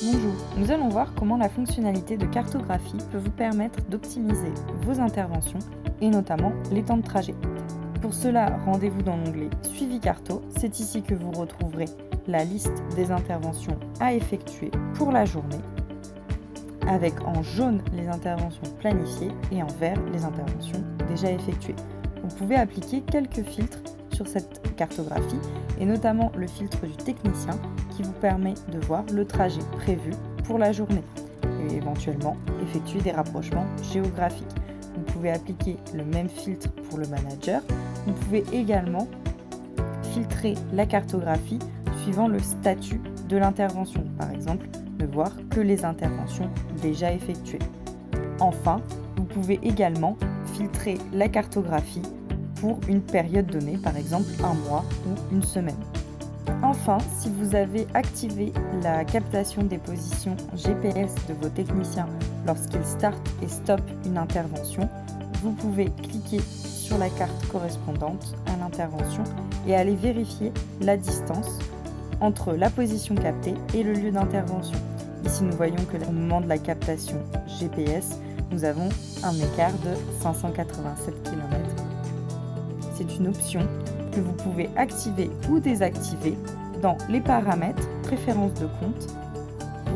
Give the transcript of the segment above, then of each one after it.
Bonjour, nous allons voir comment la fonctionnalité de cartographie peut vous permettre d'optimiser vos interventions et notamment les temps de trajet. Pour cela, rendez-vous dans l'onglet Suivi Carto. C'est ici que vous retrouverez la liste des interventions à effectuer pour la journée, avec en jaune les interventions planifiées et en vert les interventions déjà effectuées. Vous pouvez appliquer quelques filtres sur cette cartographie et notamment le filtre du technicien qui vous permet de voir le trajet prévu pour la journée et éventuellement effectuer des rapprochements géographiques. Vous pouvez appliquer le même filtre pour le manager. Vous pouvez également filtrer la cartographie suivant le statut de l'intervention, par exemple ne voir que les interventions déjà effectuées. Enfin, vous pouvez également filtrer la cartographie pour une période donnée, par exemple un mois ou une semaine. Enfin, si vous avez activé la captation des positions GPS de vos techniciens lorsqu'ils startent et stoppent une intervention, vous pouvez cliquer sur la carte correspondante à l'intervention et aller vérifier la distance entre la position captée et le lieu d'intervention. Ici, nous voyons que au moment de la captation GPS, nous avons un écart de 587 km. C'est une option que vous pouvez activer ou désactiver dans les paramètres, préférences de compte,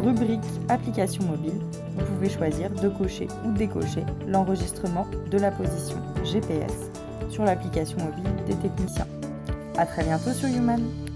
rubrique application mobile. Vous pouvez choisir de cocher ou décocher l'enregistrement de la position GPS sur l'application mobile des techniciens. À très bientôt sur Human.